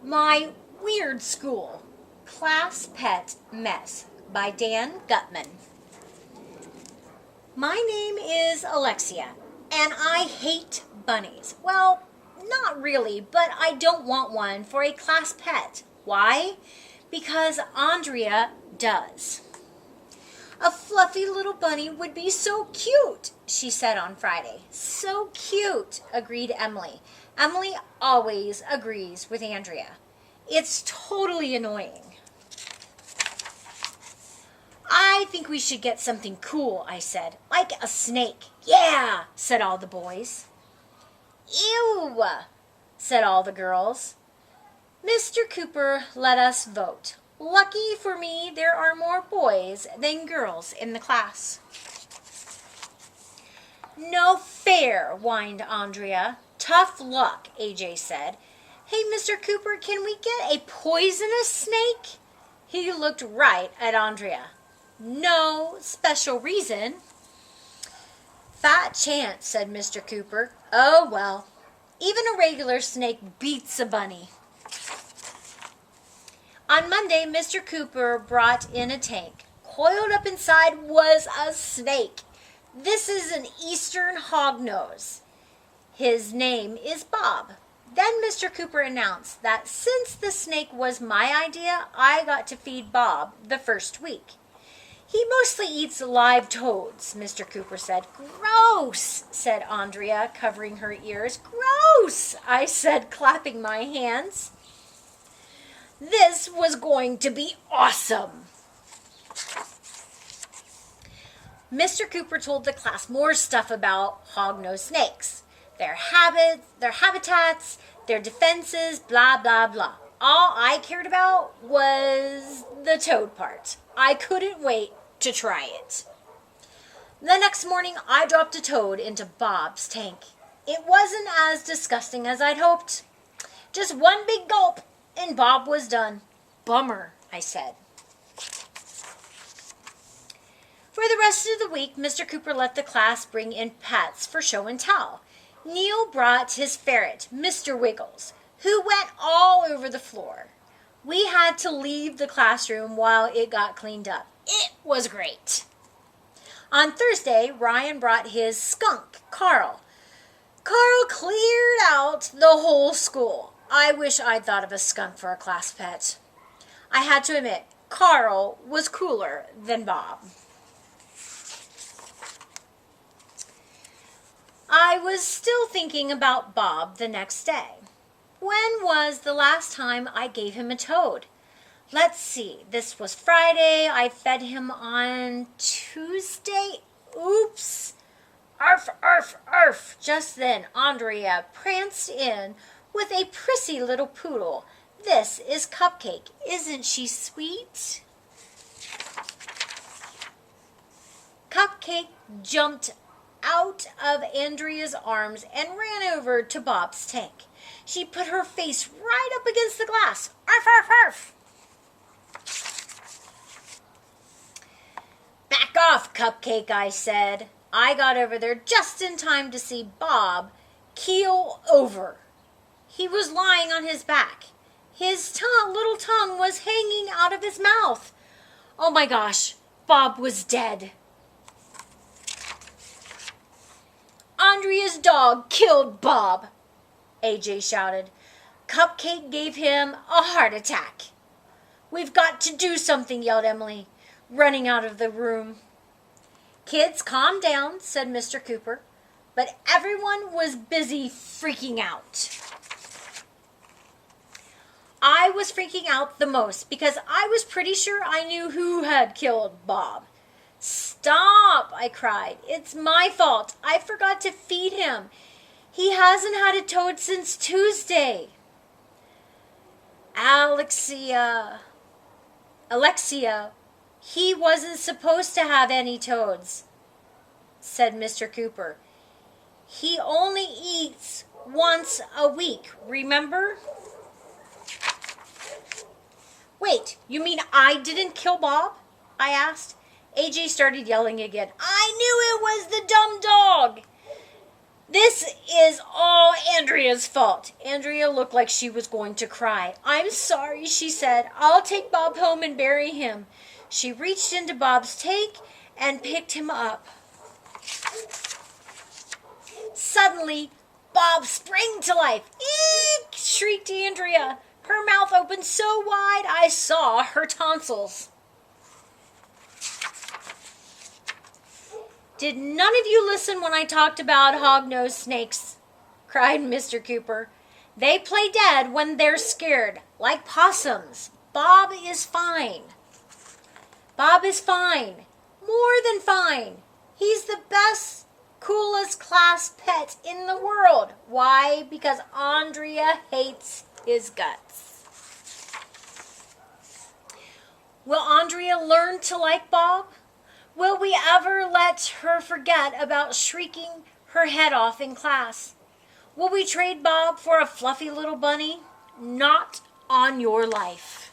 My Weird School, Class Pet Mess by Dan Gutman. My name is Alexia, and I hate bunnies. Well, not really, but I don't want one for a class pet. Why? Because Andrea does. A fluffy little bunny would be so cute, she said on Friday. So cute, agreed Emily. Emily always agrees with Andrea. It's totally annoying. I think we should get something cool, I said. Like a snake. Yeah, said all the boys. Ew, said all the girls. Mr. Cooper let us vote. Lucky for me, there are more boys than girls in the class. No fair, whined Andrea. Tough luck, AJ said. Hey, Mr. Cooper, can we get a poisonous snake? He looked right at Andrea. No special reason. Fat chance, said Mr. Cooper. Oh, well, even a regular snake beats a bunny. On Monday, Mr. Cooper brought in a tank. Coiled up inside was a snake. This is an eastern hognose. His name is Bob. Then Mr. Cooper announced that since the snake was my idea, I got to feed Bob the first week. He mostly eats live toads, Mr. Cooper said. Gross, said Andrea, covering her ears. Gross, I said, clapping my hands. This was going to be awesome. Mr. Cooper told the class more stuff about hognose snakes. Their habits, their habitats, their defenses, blah, blah, blah. All I cared about was the toad part. I couldn't wait to try it. The next morning, I dropped a toad into Bob's tank. It wasn't as disgusting as I'd hoped. Just one big gulp, and Bob was done. Bummer, I said. For the rest of the week, Mr. Cooper let the class bring in pets for show and tell. Neil brought his ferret, Mr. Wiggles, who went all over the floor. We had to leave the classroom while it got cleaned up. It was great. On Thursday, Ryan brought his skunk, Carl. Carl cleared out the whole school. I wish I'd thought of a skunk for a class pet. I had to admit, Carl was cooler than Bob. I was still thinking about Bob the next day. When was the last time I gave him a toad? Let's see, this was Friday. I fed him on Tuesday. Oops. Arf, arf, arf. Just then, Andrea pranced in with a prissy little poodle. This is Cupcake. Isn't she sweet? Cupcake jumped out of Andrea's arms and ran over to Bob's tank. She put her face right up against the glass. Arf, arf, arf. Back off, Cupcake, I said. I got over there just in time to see Bob keel over. He was lying on his back. His little tongue was hanging out of his mouth. Oh my gosh, Bob was dead. Andrea's dog killed Bob, AJ shouted. Cupcake gave him a heart attack. We've got to do something, yelled Emily, running out of the room. Kids, calm down, said Mr. Cooper, but everyone was busy freaking out. I was freaking out the most because I was pretty sure I knew who had killed Bob. Stop, I cried. It's my fault. I forgot to feed him. He hasn't had a toad since Tuesday. Alexia, he wasn't supposed to have any toads, said Mr. Cooper. He only eats once a week, remember? Wait, you mean I didn't kill Bob? I asked. AJ started yelling again. I knew it was the dumb dog. This is all Andrea's fault. Andrea looked like she was going to cry. I'm sorry, she said. I'll take Bob home and bury him. She reached into Bob's tank and picked him up. Suddenly, Bob sprang to life. Eek! Shrieked Andrea. Her mouth opened so wide I saw her tonsils. Did none of you listen when I talked about hog-nosed snakes? Cried Mr. Cooper. They play dead when they're scared, like possums. Bob is fine. Bob is fine. More than fine. He's the best, coolest class pet in the world. Why? Because Andrea hates his guts. Will Andrea learn to like Bob? Will we ever let her forget about shrieking her head off in class? Will we trade Bob for a fluffy little bunny? Not on your life.